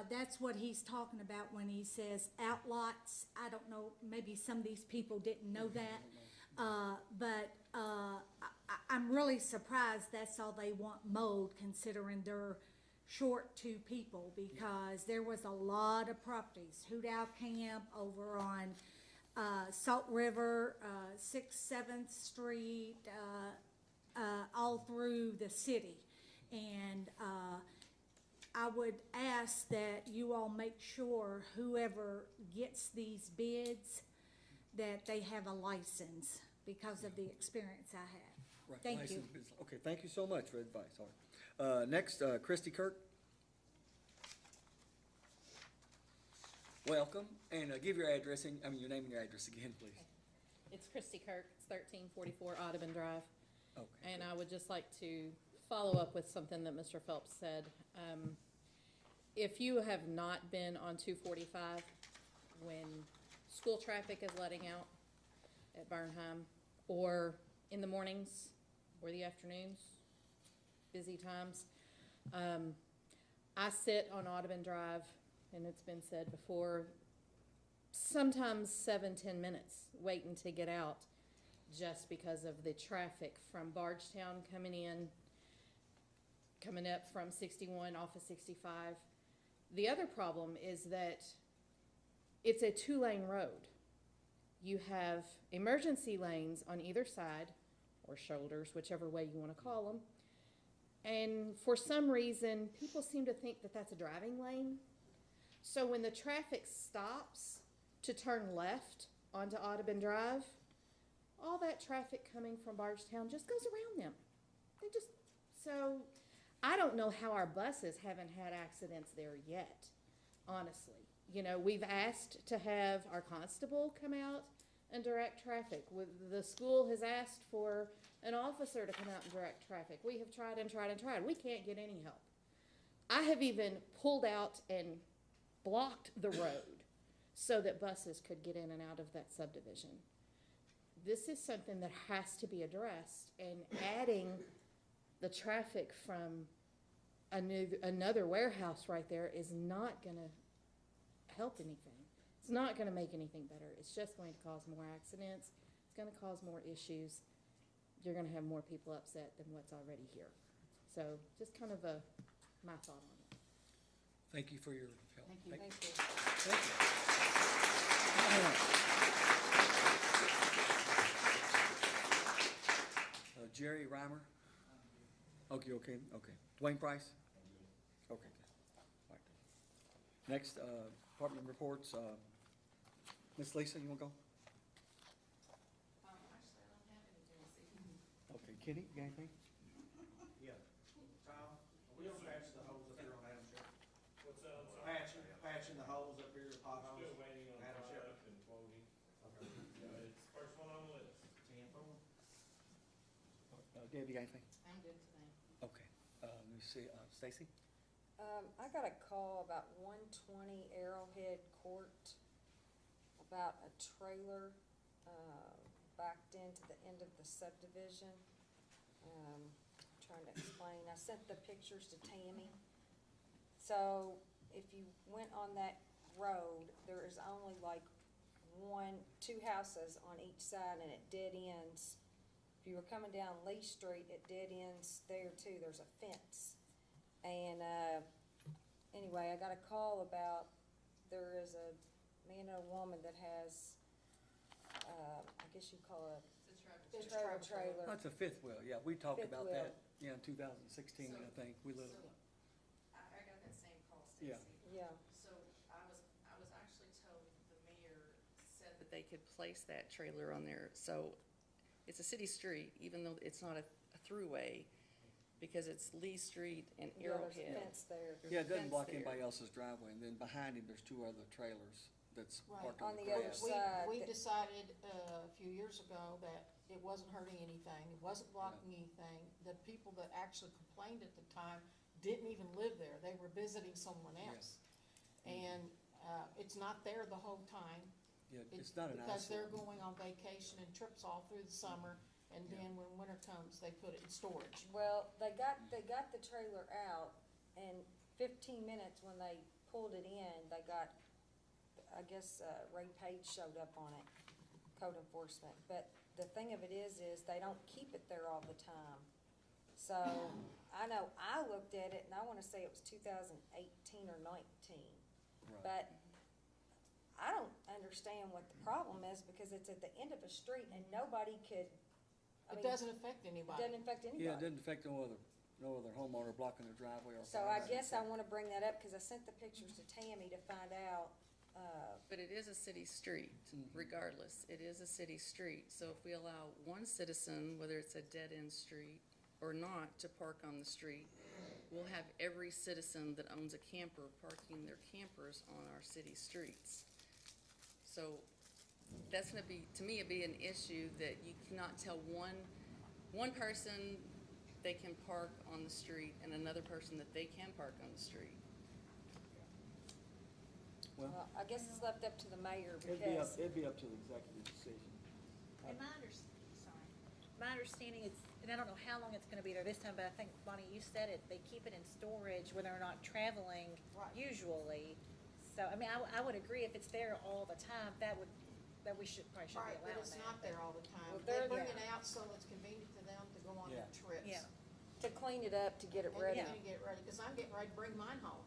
that's what he's talking about when he says outlots. I don't know, maybe some of these people didn't know that, but I'm really surprised that's all they want mowed, considering they're short 2 people, because there was a lot of properties. Hoot Owl Camp over on Salt River, 6th, 7th Street, all through the city. And I would ask that you all make sure whoever gets these bids, that they have a license, because of the experience I have. Right, Thank you. license business. Okay, thank you so much for the advice. All right. Next, Christy Kirk. Welcome, and give your address, and your name and your address again, please. It's Christy Kirk, it's 1344 Audubon Drive. Okay. And I would just like to follow up with something that Mr. Phelps said. If you have not been on 245 when school traffic is letting out at Bernheim, or in the mornings or the afternoons, busy times, I sit on Audubon Drive, and it's been said before, sometimes 7-10 minutes waiting to get out, just because of the traffic from Bardstown coming up from 61 off of 65. The other problem is that it's a 2-lane road. You have emergency lanes on either side, or shoulders, whichever way you want to call them. And for some reason, people seem to think that that's a driving lane. So when the traffic stops to turn left onto Audubon Drive, all that traffic coming from Bardstown just goes around them. So I don't know how our buses haven't had accidents there yet, honestly. You know, we've asked to have our constable come out and direct traffic. The school has asked for an officer to come out and direct traffic. We have tried and tried and tried. We can't get any help. I have even pulled out and blocked the road so that buses could get in and out of that subdivision. This is something that has to be addressed, and adding the traffic from another warehouse right there is not gonna help anything. It's not gonna make anything better. It's just going to cause more accidents. It's gonna cause more issues. You're gonna have more people upset than what's already here. So just kind of my thought on it. Thank you for your help. Thank you. Thank you. Thank you. Jerry Reimer? Okay, okay. Dwayne Price? Okay, good. All right. Next, department reports, Ms. Lisa, you wanna go? Actually, I don't have anything this evening. Okay, Kenny, you got anything? Yeah. Tom, we don't patch the holes up here on Adam Shepherd. What's that? I'm sorry. Patching the holes up here, the potholes. Still waiting on Adam Shepherd. product and quoting. Okay. Yeah, it's the first one on the list. 10-4. Deb, you got anything? I'm good today. Okay, let me see, Stacy? I got a call about 120 Arrowhead Court about a trailer, backed into the end of the subdivision. Trying to explain, I sent the pictures to Tammy. So if you went on that road, there is only like two houses on each side, and it dead ends. If you were coming down Lee Street, it dead ends there too, there's a fence. And, anyway, I got a call about, there is a man and a woman that has, I guess you call it It's a a traffic. trailer. That's a fifth wheel, yeah, we talked Fifth about wheel. that, yeah, in 2016, I think, we lived. So, I got that same call, Yeah. Stacy. Yeah, So I was actually told the mayor said that they could place that trailer on there. So it's a city street, even though it's not a throughway, because it's Lee Street and yeah, there's a Arrowhead. fence there. There's Yeah, a it doesn't fence block there. anybody else's driveway, and then behind him, there's two other trailers that's Right. parked On on the the other grass. side. We that- decided a few years ago that it wasn't hurting anything, it wasn't blocking anything. The people that actually complained at the time didn't even live there, they were visiting someone else. And, it's not there the whole time. Yeah, it's not an Because they're eyesore. going on vacation and trips all through the summer, and then when winter comes, they put it in storage. Well, they got the trailer out, and 15 minutes when they pulled it in, they got, I guess, Ray Page showed up on it, code enforcement. But the thing of it is they don't keep it there all the time. So, I know I looked at it, and I wanna say it was 2018 or 19. Right. But I don't understand what the problem is, because it's at the end of a street and nobody could, I It mean, doesn't affect anybody. doesn't affect anybody. Yeah, it doesn't affect no other homeowner blocking their driveway or. So I fire guess I hydrant. wanna bring that up, cause I sent the pictures to Tammy to find out, But it is a city street, regardless. It is a city street. So if we allow one citizen, whether it's a dead-end street or not, to park on the street, we'll have every citizen that owns a camper parking their campers on our city streets. So that's gonna be, to me, it'd be an issue that you cannot tell one person they can park on the street and another person that they can park on the street. Well, I guess it's left up to the mayor, it'd be up, because, it'd be up to the executive decision. And my understanding is, and I don't know how long it's gonna be there this time, but I think, Bonnie, you said it, they keep it in storage when they're not traveling Right. usually. So, I mean, I would agree if it's there all the time, that we should, probably shouldn't Right, be but allowing it's that. not there all the time. Well, They they're bring there. it out so it's convenient to them to go on their Yeah. trips. Yeah. to clean it up, to get it And ready. then you get ready, cause I'm getting ready to bring mine home.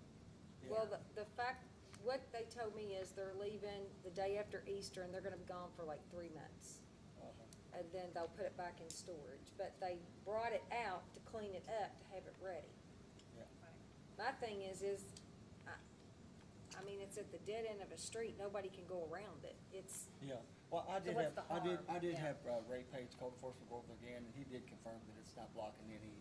Yeah. Well, the fact, what they told me is they're leaving the day after Easter, and they're gonna be gone for like 3 months. Uh-huh. And then they'll put it back in storage, but they brought it out to clean it up, to have it ready. Yeah. My thing is, I mean, it's at the dead end of a street, nobody can go around it. It's, Yeah, well, I did what's have, the harm? I did Yeah. have Ray Page, code enforcement, go over there again, and he did confirm that it's not blocking any,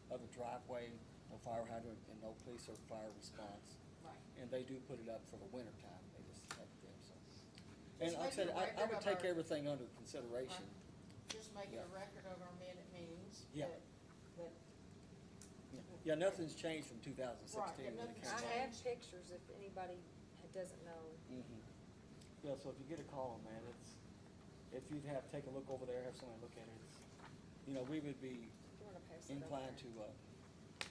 other driveway, no fire hydrant, and no police or fire response. Right. And they do put it up for the winter time, they just have it there, so. And Just like I make said, it a I record would of take our- everything under consideration. Just make it a record of our minute meetings. Yeah. That, Yeah, nothing's changed from 2016. Right, and when it nothing's came I out. have pictures if anybody doesn't know. Mhm. Yeah, so if you get a call on that, if you'd have, take a look over there, have somebody look at it, you know, we would be You wanna pass that over inclined there? to,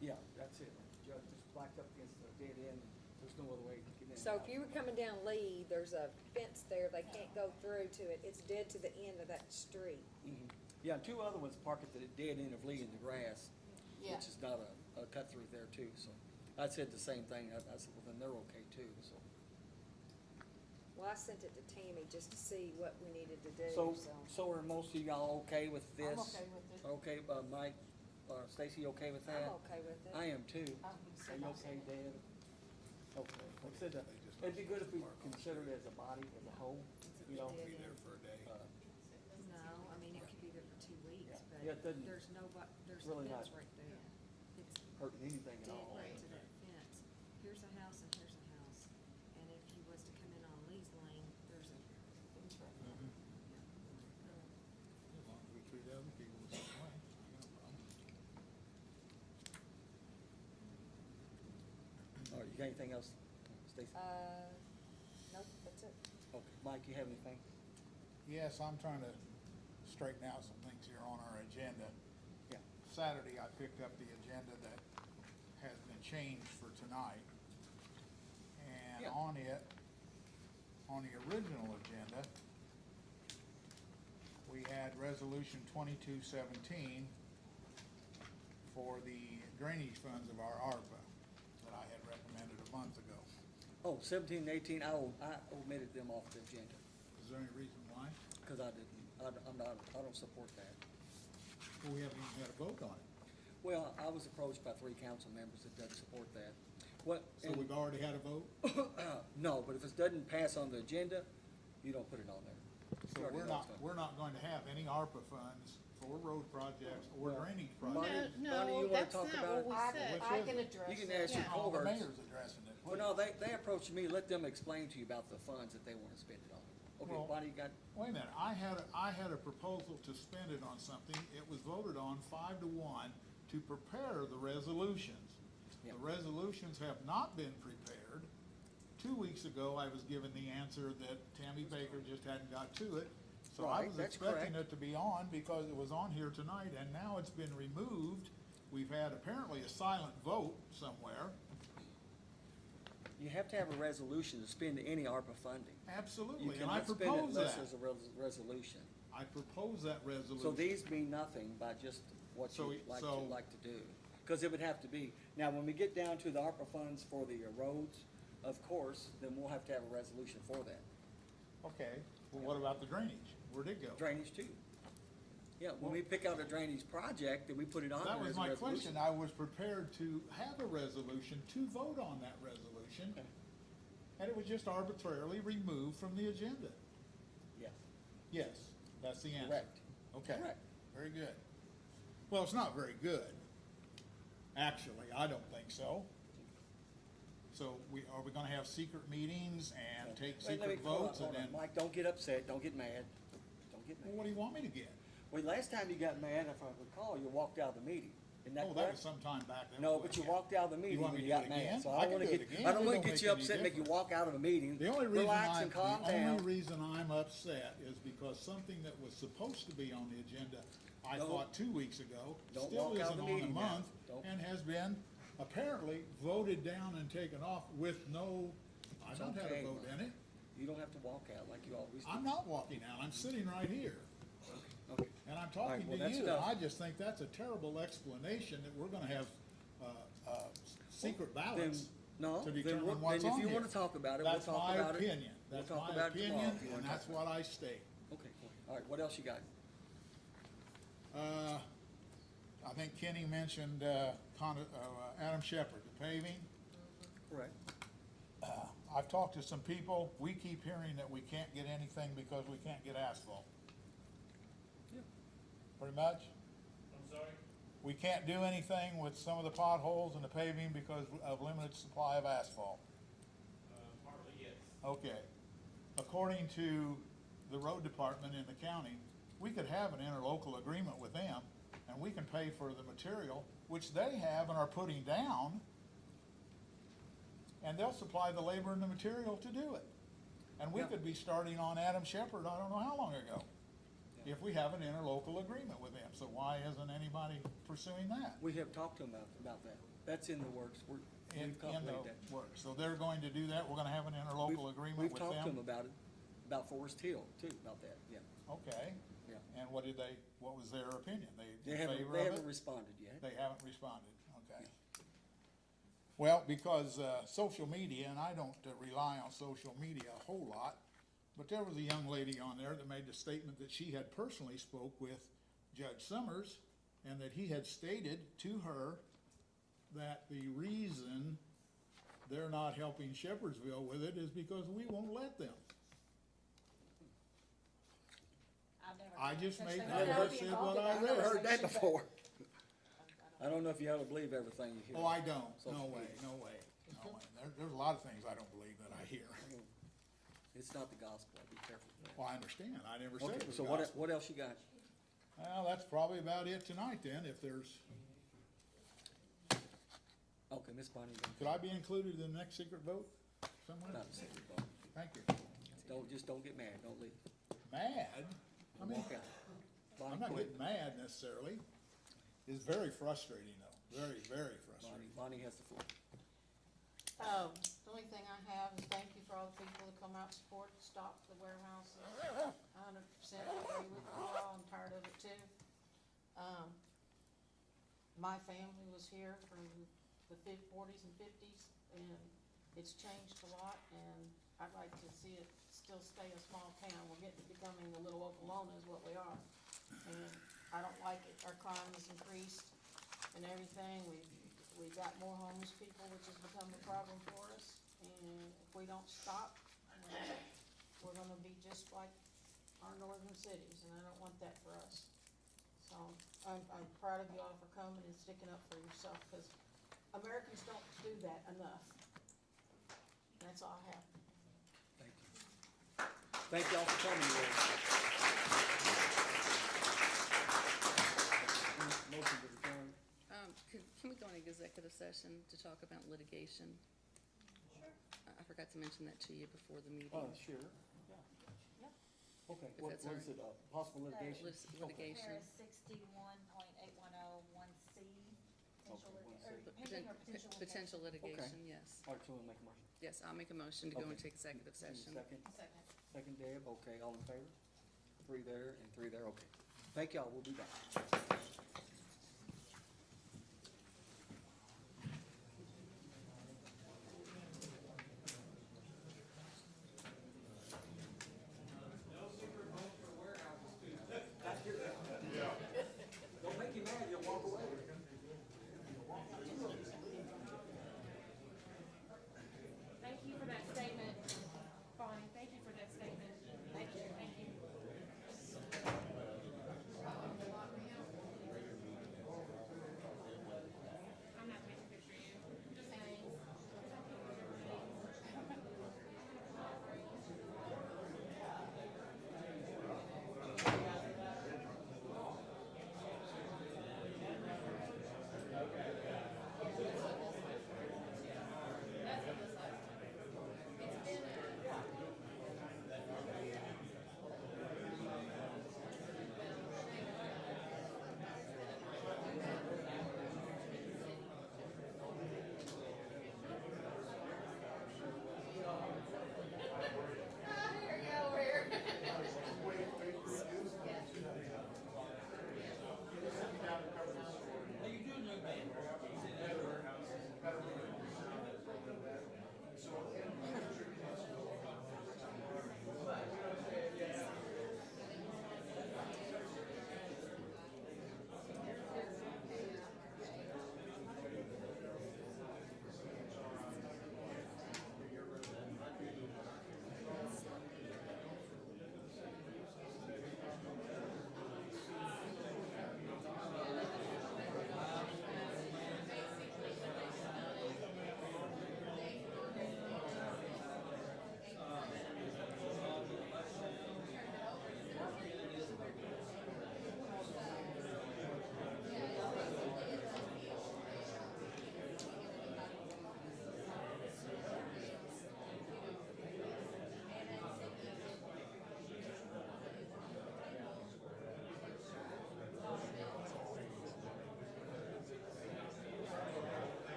yeah, that's it. Judge just blacked up against the dead end, there's no other way to get in. So if you were coming down Lee, there's a fence there, they can't go through to it, it's dead to the end of that street. Mhm. Yeah, and two other ones park at the dead end of Lee in the grass, Yeah. which is not a cut through there too, so. I said the same thing, I said, well, then they're okay too, so. Well, I sent it to Tammy just to see what we needed to do, So, so. so are most of y'all okay with this? I'm okay with it. Okay, Mike, Stacy, okay with that? I'm okay with it. I am too. I would Are say you that's okay, it. Dan? Okay, like I said, it'd be good if we considered it as a body, as a whole, you know? Dead Be there end. for a day. No, I mean, it could be there for 2 weeks, Yeah. but Yeah, it doesn't- there's there's a really fence not- right there. It's Hurting anything at dead all. right to that fence. Here's a house and here's a house. And if you was to come in on Lee's Lane, there's a, It's right. As long as we treat other people the same way, I got no problem. All right, you got anything else, Stacy? nope, that's it. Okay, Mike, you have anything? Yes, I'm trying to straighten out some things here on our agenda. Yeah. Saturday, I picked up the agenda that has been changed for tonight. And Yeah. on it, on the original agenda, we had resolution 2217 for the drainage funds of our ARPA that I had recommended a month ago. Oh, 17 and 18, I omitted them off the agenda, Is there any reason why? because I didn't, I don't support that. Well, we haven't even had a vote on it. Well, I was approached by 3 council members that doesn't support that. What? So we've already had a vote? No, but if it doesn't pass on the agenda, you don't put it on there. So You already we're know not, it's we're not going to have any ARPA funds for road projects or Well, drainage Bonnie- projects. Bonnie, you wanna that's talk not about what we it? said. I can address You can that. ask your Oh, the cohorts. mayor's addressing it. Well, no, they approached me, let them explain to you about the funds that they wanna spend it on. Okay, Well- Bonnie, you got, Wait a minute, I had a proposal to spend it on something, it was voted on 5-1 to prepare the resolutions. Yeah. The resolutions have not been prepared. 2 weeks ago, I was given the answer that Tammy Baker just hadn't got to it. So I Right, was that's expecting correct. it to be on because it was on here tonight, and now it's been removed. We've had apparently a silent vote somewhere. you have to have a resolution to spend any ARPA funding. You Absolutely, and I cannot spend it propose unless that. there's a resolution. I propose that resolution. So these mean nothing by just what So- you like so- to do. Because it would have to be, now, when we get down to the ARPA funds for the roads, of course, then we'll have to have a resolution for that. Okay, well, what about the drainage? Where'd it go? Drainage too. Yeah, when we pick out a drainage project, then we put it on That there was as a my resolution. question. I was prepared to have a resolution, to vote on that resolution, Okay. and it was just arbitrarily removed from the agenda. Yes, Yes, that's the answer. correct. Okay, Correct. very good. Well, it's not very good. Actually, I don't think so. So are we gonna have secret meetings and take Wait, let me- secret hold on, votes hold and on. then? Mike, don't get upset, don't get mad, don't get Well, mad. what do you want me to get? Well, last time you got mad, if I recall, you walked out of the meeting. Isn't that Oh, that correct? was some time back. That No, was- but you yeah. walked out of the meeting want when me you to got do it again? mad. So I I don't can wanna do it get, again. I don't It wanna don't get make you any upset, make you difference. walk out of a meeting. The only reason Relax and calm the only down. reason I'm upset is because something that was supposed to be on the agenda, I Don't- thought 2 weeks ago, don't still walk out of isn't the on a meeting now. month, Don't- and has been apparently voted down and taken off with no, I It's don't have okay, a vote in it. You don't have to walk out like you always do. I'm not walking out, I'm sitting right here, Okay. and I'm All right, talking well, to that's you, and enough. I just think that's a terrible explanation that we're gonna have, secret ballots No, to then determine we'll- what's then on if you here. wanna talk about it, we'll That's talk my about it. opinion. We'll That's talk my about it tomorrow opinion, if you wanna and talk that's about what I state. Okay, cool. All right, what else you got? I think Kenny mentioned, Adam Shepherd, the paving. Correct. I've talked to some people, we keep hearing that we can't get anything because we can't get asphalt. Yeah. Pretty much? I'm sorry? We can't do anything with some of the potholes and the paving because of limited supply of asphalt. Partly, yes. Okay. According to the road department in the county, we could have an interlocal agreement with them, and we can pay for the material, which they have and are putting down, and they'll supply the labor and the material to do it. And we Yeah. could be starting on Adam Shepherd, I don't know how long ago, if we have an interlocal agreement with them. So why isn't anybody pursuing that? We have talked to them about that. That's in the works. In We've completed the that. work? So they're going to do that, we're gonna have an interlocal agreement with We've talked to them them? about Forest Hill too, about that, yeah. Okay, Yeah. and what was their opinion? They They in haven't, favor they of haven't it? responded yet. They haven't responded, okay. Well, because, social media, and I don't rely on social media a whole lot, but there was a young lady on there that made the statement that she had personally spoke with Judge Summers, and that he had stated to her that the reason they're not helping Shepherdsville with it is because we won't let them. I've never. I just such made, thing. I I've never just been said involved what in I that I've never heard that conversation, but before. I don't know if you ought to believe everything you hear. Oh, I don't, Social no way, media. no way, no way. There's a lot of things I don't believe that I hear. It's not the gospel, be careful with that. Well, I understand, I never said Okay, it was so gospel. what else you got? Well, that's probably about it tonight then, if there's, Okay, Miss Bonnie, could I be included in the next secret vote somewhere? not a secret vote. Thank you. Don't get mad, don't leave. Mad? I mean, Walk out. I'm Bonnie, not quit. getting mad necessarily. It's very frustrating though, very, very frustrating. Bonnie has the floor. The only thing I have is thank you for all the people that come out and support, stop the warehouses. 100% agree with you all, I'm tired of it too. My family was here for the forties and fifties, and it's changed a lot, and I'd like to see it still stay a small town. We're becoming a little Oklahoma is what we are. And I don't like it, our crime has increased and everything, we've got more homeless people, which has become a problem for us. And if we don't stop, we're gonna be just like our northern cities, and I don't want that for us. So, I'm proud of you all for coming and sticking up for yourself, because Americans don't do that enough. That's all I have. Thank you. Thank y'all for coming. Motion to adjourn. Can we go into executive session to talk about litigation? Sure. I forgot to mention that to you before the meeting. Sure, yeah. Okay, If what that's is it, possible litigation? Litigation. Paris 61.8101C, potential Okay, lit- 1C. or pending or potential litigation. Potential litigation, yes. All right, so we'll make a motion. Yes, I'll make a motion to go Okay. into executive session. Second, Second. second Deb, okay, all in favor? 3 there and 3 there, okay. Thank y'all, we'll be back. Don't make you mad, you'll walk away. Thank you for that statement, Bonnie, thank you for that statement. Thank you. Thank you.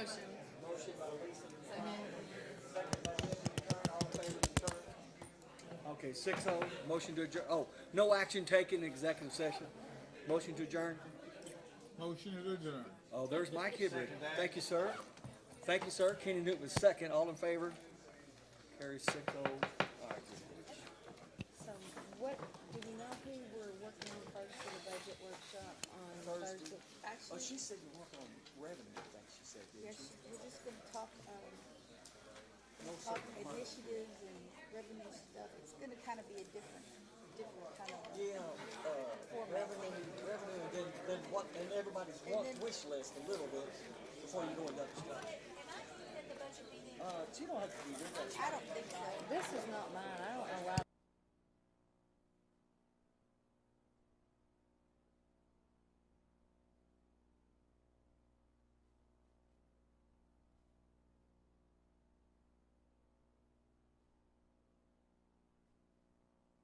Motion. Motion by Lisa, second by Debbie to adjourn, all in favor to adjourn? Okay, 6-0, motion to adjourn, oh, no action taken in executive session. Motion to adjourn. Motion to adjourn. Oh, there's Mike Hibble. Thank you, sir. Thank you, sir. Kenny Newton was second. All in favor? Carries 6-0. All right, good. So what, do you know who we're working on first for the budget workshop on Thursday? Oh, Actually, she said you're working on revenue, I think she said, didn't yes, she? we're just gonna talk, No, talk sir. initiatives and revenue stuff. It's gonna kind of be a different kind of. Yeah, revenue, and then what, and everybody's wish list a little bit before you go into other stuff. Am I at the budget meeting? She don't have to be there. I don't think so. This is not mine. I don't know why